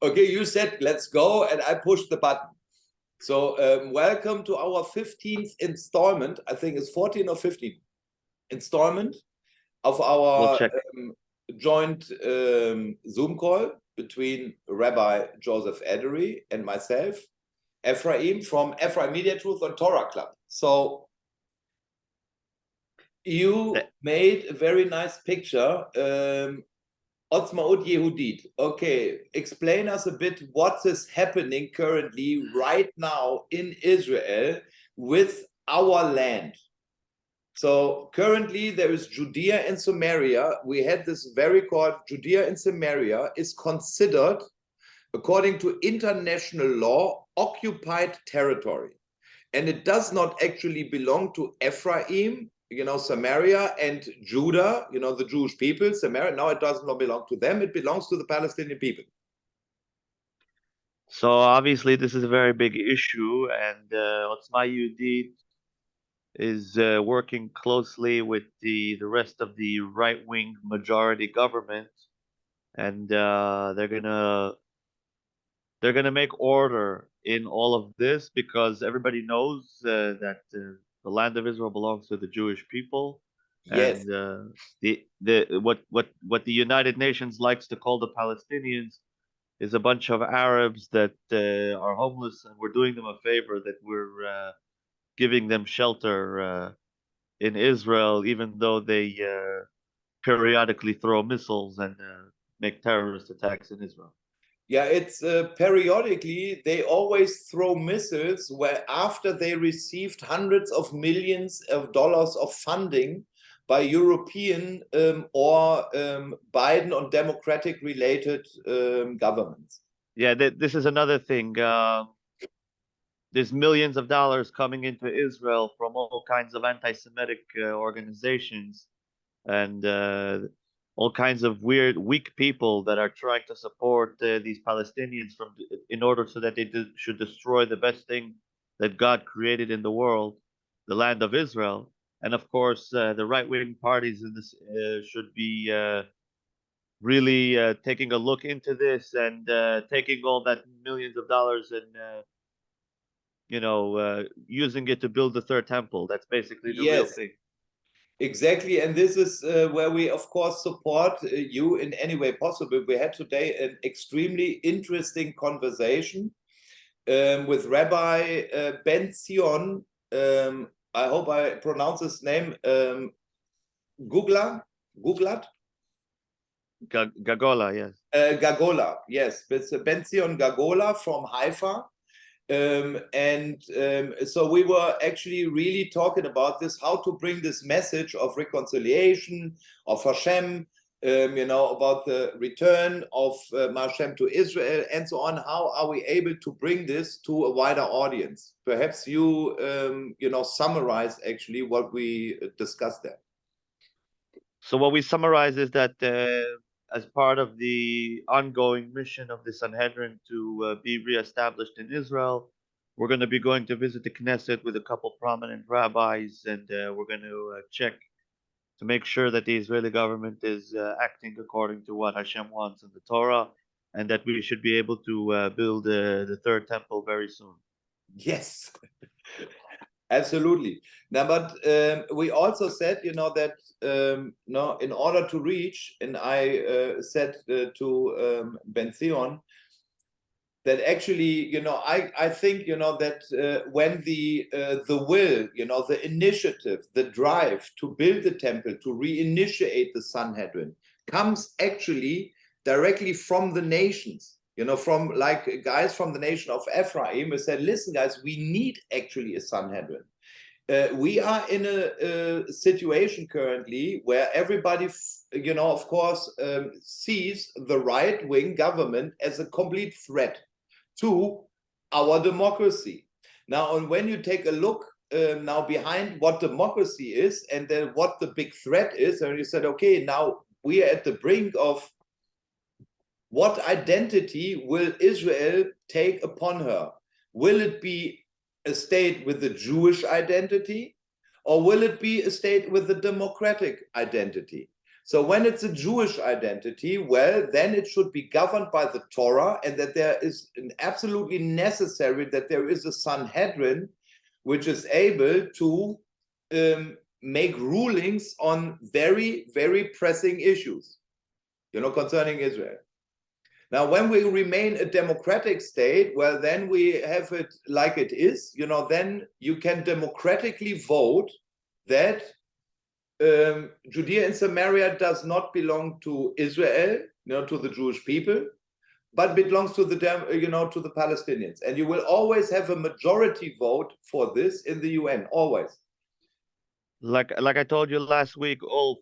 Okay, you said let's go, and I pushed the button. So welcome to our 15th installment. I think it's 14 or 15 installment of our joint Zoom call between Rabbi Joseph Edery and myself, Ephraim, from Ephraim Media Truth on Torah Club. So you made a very nice picture. Otzmaut Yehudit. Okay, explain us a bit what is happening currently right now in Israel with our land. So currently there is Judea and Samaria. We had this very called Judea and Samaria is considered, according to international law, occupied territory. And it does not actually belong to Ephraim, Samaria, and Judah, the Jewish people, Samaria. Now it does not belong to them. It belongs to the Palestinian people. So obviously this is a very big issue, and Otzma Yehudit is working closely with the rest of the right-wing majority government, and they're gonna make order in all of this, because everybody knows that the land of Israel belongs to the Jewish people. Yes. And what the United Nations likes to call the Palestinians is a bunch of Arabs that are homeless, and we're doing them a favor that we're giving them shelter in Israel, even though they periodically throw missiles and make terrorist attacks in Israel. Yeah, it's periodically they always throw missiles where after they received hundreds of millions of dollars of funding by European or Biden or Democratic related governments. Yeah, this is another thing. There's millions of dollars coming into Israel from all kinds of anti-Semitic organizations and all kinds of weird, weak people that are trying to support these Palestinians in order so that they should destroy the best thing that God created in the world, the land of Israel. And of course, the right-wing parties in this should be really taking a look into this and taking all that millions of dollars and using it to build the third temple. That's basically the real thing. Exactly, and this is where we, of course, support you in any way possible. We had today an extremely interesting conversation with Rabbi Ben Zion. I hope I pronounce his name. Guglat? Gagola, yes. Gagola, yes. It's Ben Zion Gagola from Haifa. So we were actually really talking about this, how to bring this message of reconciliation, of Hashem, about the return of Hashem to Israel and so on. How are we able to bring this to a wider audience? Perhaps you, summarize actually what we discussed there. So what we summarize is that as part of the ongoing mission of the Sanhedrin to be reestablished in Israel, we're going to be going to visit the Knesset with a couple prominent rabbis, and we're going to check to make sure that the Israeli government is acting according to what Hashem wants in the Torah, and that we should be able to build the third temple very soon. Yes. Absolutely. Now, but we also said, that in order to reach, and I said to Ben Zion that actually, I think, that when the will, the initiative, the drive to build the temple, to reinitiate the Sanhedrin, comes actually directly from the nations. From like guys from the nation of Ephraim who said, listen, guys, we need actually a Sanhedrin. We are in a situation currently where everybody, of course, sees the right-wing government as a complete threat to our democracy. Now, and when you take a look now behind what democracy is and then what the big threat is, and you said, okay, now we are at the brink of what identity will Israel take upon her? Will it be a state with a Jewish identity, or will it be a state with a democratic identity? So when it's a Jewish identity, well, then it should be governed by the Torah, and that there is an absolutely necessary that there is a Sanhedrin which is able to make rulings on very, very pressing issues, concerning Israel. Now, when we remain a democratic state, well, then we have it like it is, then you can democratically vote that Judea and Samaria does not belong to Israel, to the Jewish people, but belongs to the to the Palestinians. And you will always have a majority vote for this in the UN, always. Like I told you last week, Ulf,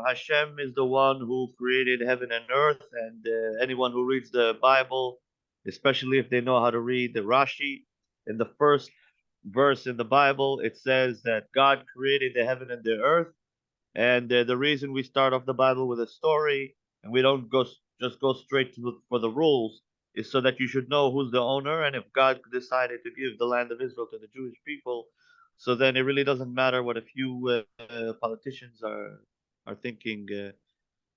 Hashem is the one who created heaven and earth, and anyone who reads the Bible, especially if they know how to read the Rashi, in the first verse in the Bible, it says that God created the heaven and the earth. And the reason we start off the Bible with a story and we don't just go straight for the rules is so that you should know who's the owner. And if God decided to give the land of Israel to the Jewish people, so then it really doesn't matter what a few politicians are thinking.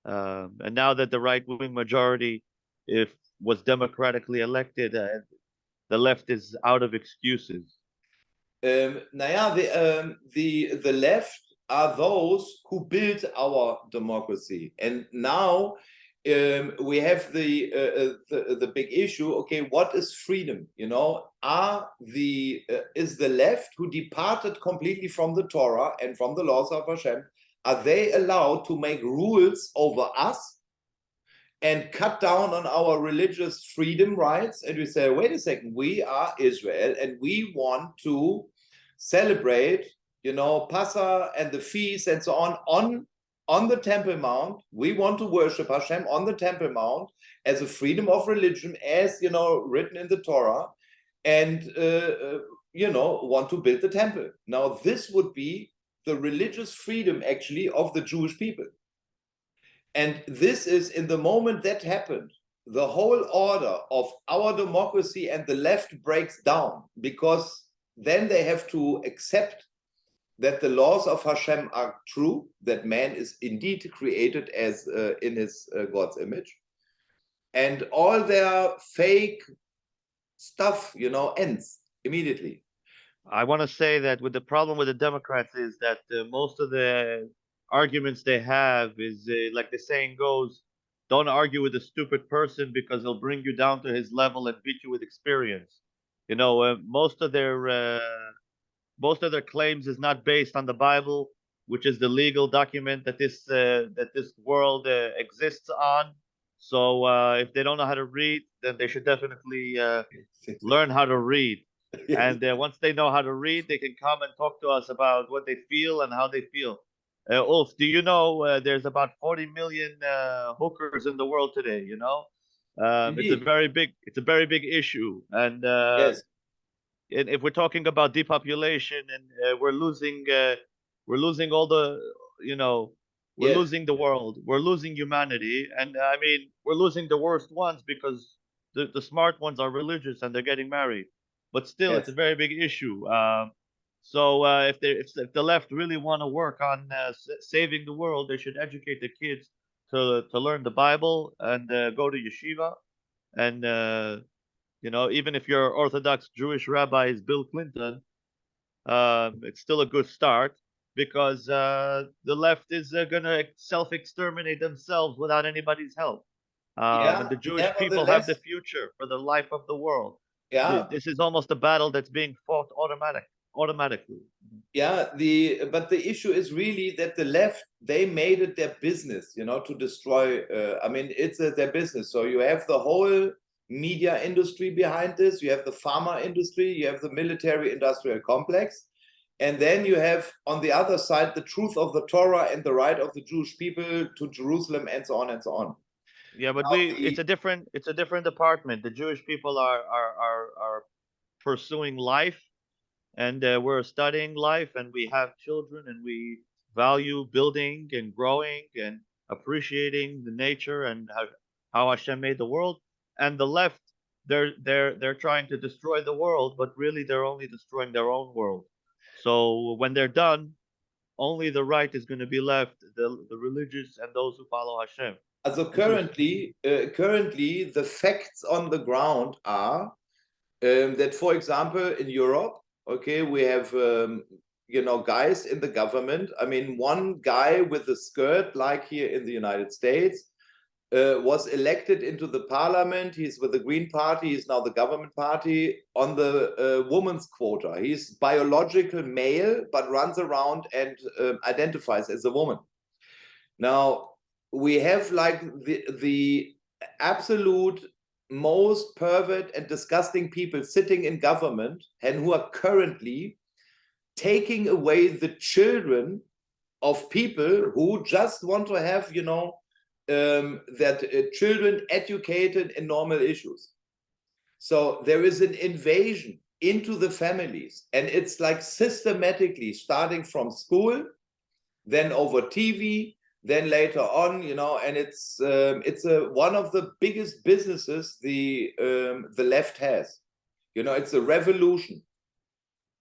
And now that the right-wing majority, if was democratically elected, the left is out of excuses. The left are those who built our democracy, and now we have the big issue. Okay, what is freedom? Is the left, who departed completely from the Torah and from the laws of Hashem, are they allowed to make rules over us and cut down on our religious freedom rights? And we say, wait a second, we are Israel and we want to celebrate, Passover and the feast and so on the Temple Mount. We want to worship Hashem on the Temple Mount as a freedom of religion, as written in the Torah, and want to build the temple. Now, this would be the religious freedom actually of the Jewish people. And this is, in the moment that happened, the whole order of our democracy and the left breaks down, because then they have to accept that the laws of Hashem are true, that man is indeed created as in his God's image, and all their fake stuff, ends immediately. I want to say that the problem with the Democrats is that most of the arguments they have is like the saying goes, don't argue with a stupid person because he'll bring you down to his level and beat you with experience. Most of their claims is not based on the Bible, which is the legal document that this world exists on. So if they don't know how to read, then they should definitely learn how to read. And once they know how to read, they can come and talk to us about what they feel and how they feel. Ulf, do you know there's about 40 million hookers in the world today? It's a very big issue, and yes. And if we're talking about depopulation and we're losing all the we're Yes. losing the world, we're losing humanity, and I mean we're losing the worst ones because the smart ones are religious and they're getting married, but still Yes. it's a very big issue. So if the left really want to work on saving the world, they should educate the kids to learn the Bible and go to yeshiva, and even if your Orthodox Jewish rabbi is Bill Clinton, it's still a good start, because the left is going to self-exterminate themselves without anybody's help. And the Jewish people have the future for the life of the world. Yeah. This is almost a battle that's being fought automatically. Yeah, but the issue is really that the left, they made it their business, to destroy. I mean, it's their business. So you have the whole media industry behind this, you have the pharma industry, you have the military industrial complex, and then you have on the other side the truth of the Torah and the right of the Jewish people to Jerusalem, and so on and so on. Yeah, but it's a different department. The Jewish people are pursuing life, and we're studying life, and we have children, and we value building and growing and appreciating the nature and how Hashem made the world. And the left, they're trying to destroy the world, but really they're only destroying their own world. So when they're done, only the right is going to be left, the religious and those who follow Hashem. So currently, the facts on the ground are that, for example, in Europe, okay, we have guys in the government. I mean, one guy with a skirt, like here in the United States, was elected into the parliament. He's with the Green Party. He's now the government party on the woman's quota. He's biological male, but runs around and identifies as a woman. Now, we have like the absolute most pervert and disgusting people sitting in government and who are currently taking away the children of people who just want to have, children educated in normal issues. So there is an invasion into the families, and it's like systematically starting from school, then over TV, then later on, and it's one of the biggest businesses the left has. It's a revolution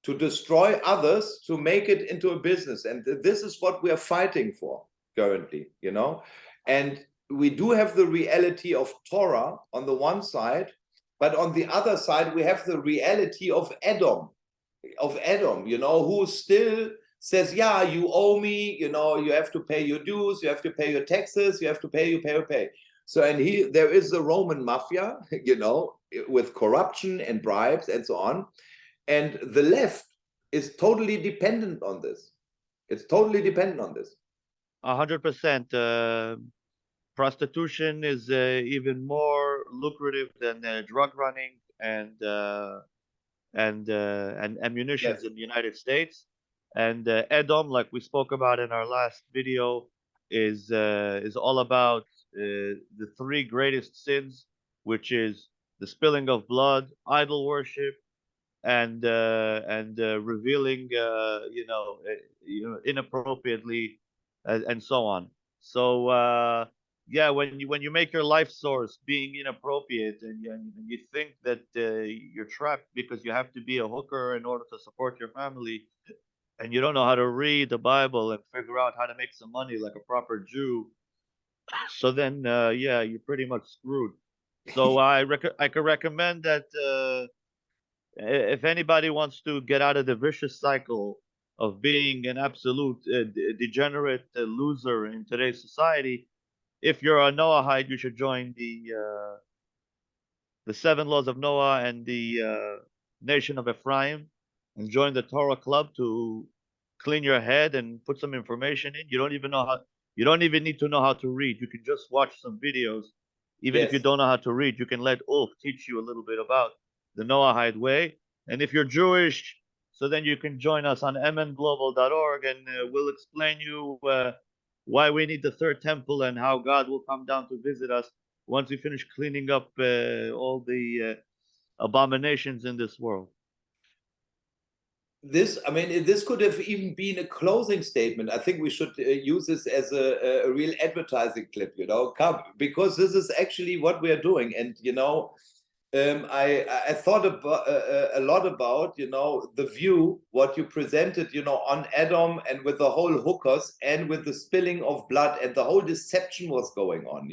to destroy others, to make it into a business, and this is what we are fighting for currently. And we do have the reality of Torah on the one side, but on the other side we have the reality of Edom, who still says, yeah, you owe me, you have to pay your dues, you have to pay your taxes, you have to pay. So, and there is the Roman mafia, with corruption and bribes and so on. And the left is totally dependent on this. It's totally dependent on this. 100%. Prostitution is even more lucrative than drug running and ammunitions in the United States. And Edom, like we spoke about in our last video, is all about the three greatest sins, which is the spilling of blood, idol worship, and revealing, inappropriately, and so on. So yeah, when you make your life source being inappropriate, and you think that you're trapped because you have to be a hooker in order to support your family, and you don't know how to read the Bible and figure out how to make some money like a proper Jew, so then yeah, you're pretty much screwed. So I could recommend that if anybody wants to get out of the vicious cycle of being an absolute degenerate loser in today's society, if you're a Noahide, you should join the 7 laws of Noah and the nation of Ephraim, and join the Torah club to clean your head and put some information in. You don't even need to know how to read. You can just watch some videos. Even if you don't know how to read, you can let Ulf teach you a little bit about the Noahide way. And if you're Jewish, so then you can join us on mnglobal.org, and we'll explain you why we need the third temple and how God will come down to visit us once we finish cleaning up all the abominations in this world. This could have even been a closing statement. I think we should use this as a real advertising clip, come, because this is actually what we are doing. And, I thought about a lot about, the view, what you presented, on Edom, and with the whole hookers and with the spilling of blood, and the whole deception was going on,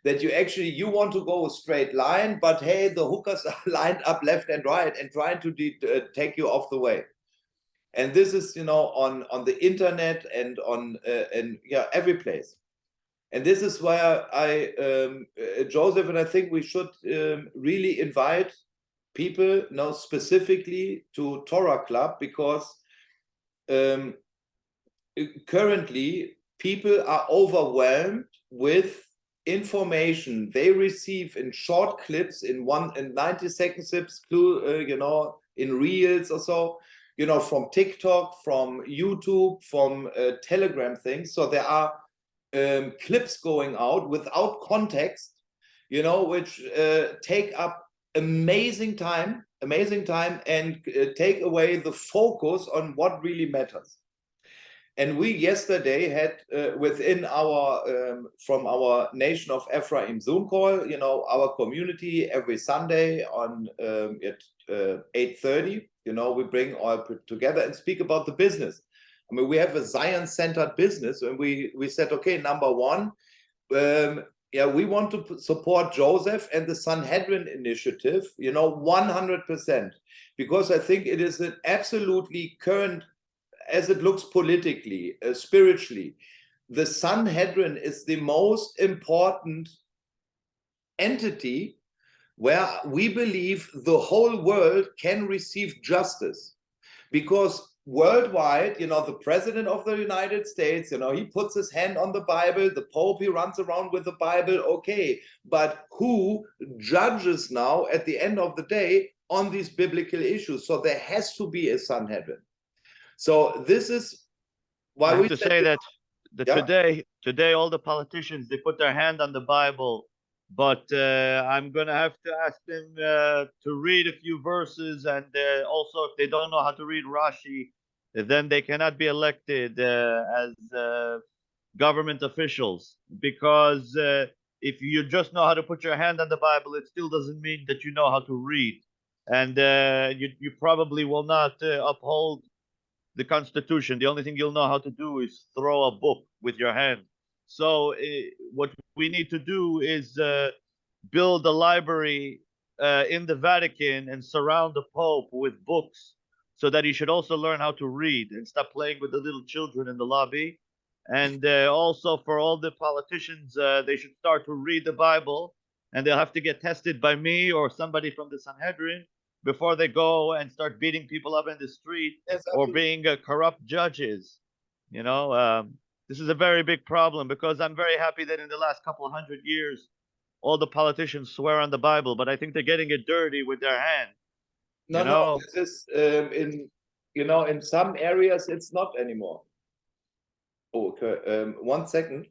that you want to go a straight line, but hey, the hookers are lined up left and right and trying to take you off the way. And this is, on the internet and on every place. And this is why Joseph, and I think we should really invite people now specifically to Torah Club, because currently people are overwhelmed with information they receive in short clips, in 90-second clips, in reels or so, from TikTok, from YouTube, from Telegram things. So there are clips going out without context, which take up amazing time and take away the focus on what really matters. And we yesterday had within our from our Nation of Ephraim Zoom call, our community every Sunday on at 8:30, we bring all together and speak about the business. I mean, we have a Zion-centered business, and we said, okay, number one, yeah, we want to support Joseph and the Sanhedrin initiative, 100%, because I think it is an absolutely current, as it looks politically, spiritually. The Sanhedrin is the most important entity where we believe the whole world can receive justice, because worldwide, the president of the United States, he puts his hand on the Bible, the Pope, he runs around with the Bible, okay, but who judges now at the end of the day on these biblical issues? So there has to be a Sanhedrin. So this is why I have we to say that yeah. today all the politicians, they put their hand on the Bible, but I'm gonna have to ask them to read a few verses, and also if they don't know how to read Rashi, then they cannot be elected as government officials, because if you just know how to put your hand on the Bible, it still doesn't mean that you know how to read, and you probably will not uphold the Constitution. The only thing you'll know how to do is throw a book with your hand. So what we need to do is build a library in the Vatican and surround the Pope with books, so that he should also learn how to read and stop playing with the little children in the lobby. And also for all the politicians, they should start to read the Bible, and they'll have to get tested by me or somebody from the Sanhedrin before they go and start beating people up in the street Yes, or absolutely. being corrupt judges. This is a very big problem, because I'm very happy that in the last couple of 100 years, all the politicians swear on the Bible, but I think they're getting it dirty with their hand. No, this is in some areas it's not anymore. Oh, okay. 1 second.